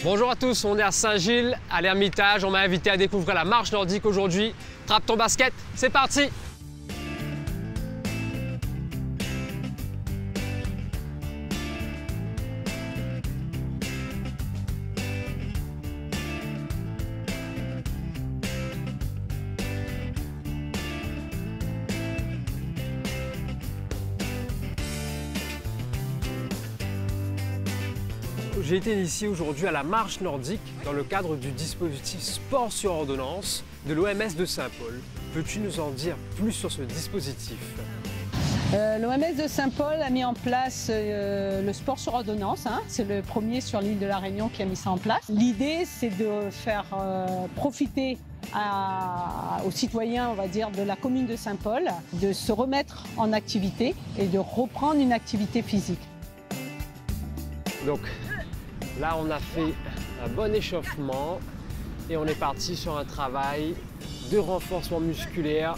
Bonjour à tous, on est à Saint-Gilles, à l'Ermitage. On m'a invité à découvrir la marche nordique aujourd'hui. Trappe ton basket, c'est parti! J'ai été initié aujourd'hui à la marche nordique dans le cadre du dispositif Sport sur ordonnance de l'OMS de Saint-Paul. Peux-tu nous en dire plus sur ce dispositif? L'OMS de Saint-Paul a mis en place le sport sur ordonnance. C'est le premier sur l'île de la Réunion qui a mis ça en place. L'idée, c'est de faire profiter aux citoyens, on va dire, de la commune de Saint-Paul, de se remettre en activité et de reprendre une activité physique. Donc là, on a fait un bon échauffement et on est parti sur un travail de renforcement musculaire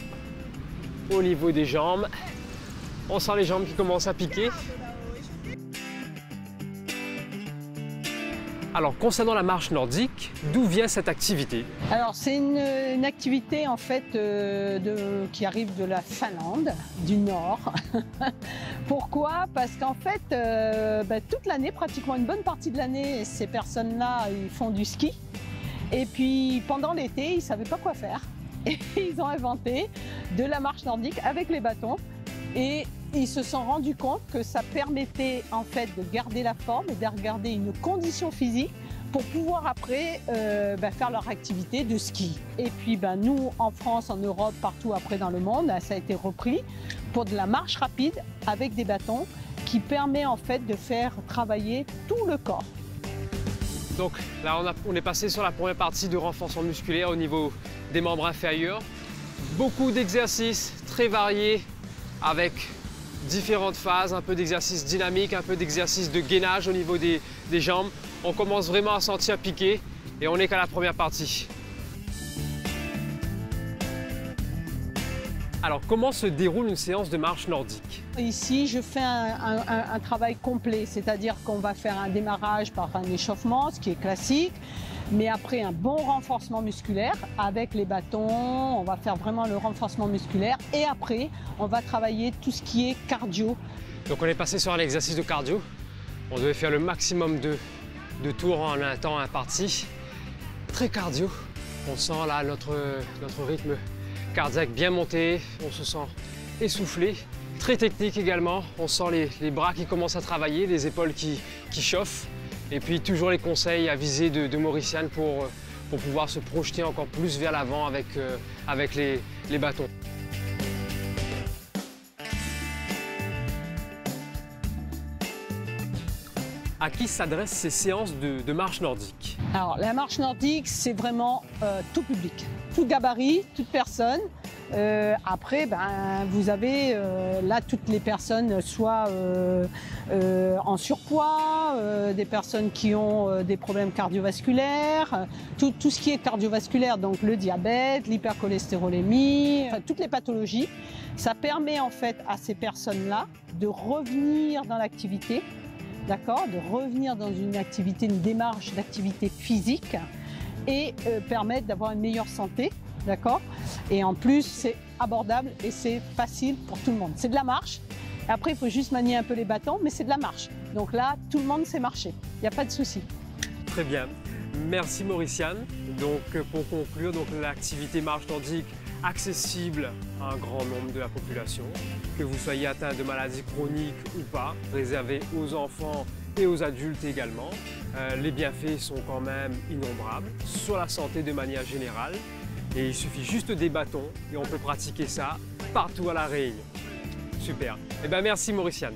au niveau des jambes. On sent les jambes qui commencent à piquer. Alors, concernant la marche nordique, d'où vient cette activité? Alors, c'est une activité en fait qui arrive de la Finlande, du Nord. Pourquoi? Parce qu'en fait, toute l'année, pratiquement une bonne partie de l'année, ces personnes-là, ils font du ski. Et puis, pendant l'été, ils ne savaient pas quoi faire. Et ils ont inventé de la marche nordique avec les bâtons. Et ils se sont rendus compte que ça permettait en fait de garder la forme et de garder une condition physique pour pouvoir après faire leur activité de ski. Et puis nous, en France, en Europe, partout après dans le monde, ça a été repris pour de la marche rapide avec des bâtons qui permet en fait de faire travailler tout le corps. Donc là, on est passé sur la première partie de renforcement musculaire au niveau des membres inférieurs. Beaucoup d'exercices très variés avec différentes phases, un peu d'exercice dynamique, un peu d'exercice de gainage au niveau des jambes. On commence vraiment à sentir piquer et on n'est qu'à la première partie. Alors, comment se déroule une séance de marche nordique? Ici, je fais un travail complet, c'est-à-dire qu'on va faire un démarrage par un échauffement, ce qui est classique, mais après un bon renforcement musculaire avec les bâtons, on va faire vraiment le renforcement musculaire et après, on va travailler tout ce qui est cardio. Donc, on est passé sur un exercice de cardio. On devait faire le maximum de tours en un temps imparti. Très cardio. On sent là notre rythme cardiaque bien monté, on se sent essoufflé. Très technique également, on sent les bras qui commencent à travailler, les épaules qui chauffent. Et puis toujours les conseils à viser de Mauriciane pour pouvoir se projeter encore plus vers l'avant avec les bâtons. À qui s'adressent ces séances de marche nordique? Alors, la marche nordique, c'est vraiment tout public, tout gabarit, toute personne. Après, vous avez là toutes les personnes, soit en surpoids, des personnes qui ont des problèmes cardiovasculaires, tout ce qui est cardiovasculaire, donc le diabète, l'hypercholestérolémie, toutes les pathologies. Ça permet en fait à ces personnes-là de revenir dans l'activité. D'accord, de revenir dans une démarche d'activité physique et permettre d'avoir une meilleure santé, d'accord. Et en plus, c'est abordable et c'est facile pour tout le monde. C'est de la marche. Après, il faut juste manier un peu les bâtons, mais c'est de la marche. Donc là, tout le monde sait marcher. Il n'y a pas de souci. Très bien. Merci Mauriciane. Donc pour conclure, l'activité marche nordique accessible à un grand nombre de la population, que vous soyez atteint de maladies chroniques ou pas, réservée aux enfants et aux adultes également. Les bienfaits sont quand même innombrables sur la santé de manière générale et il suffit juste des bâtons et on peut pratiquer ça partout à La Réunion. Super. Eh bien merci Mauriciane.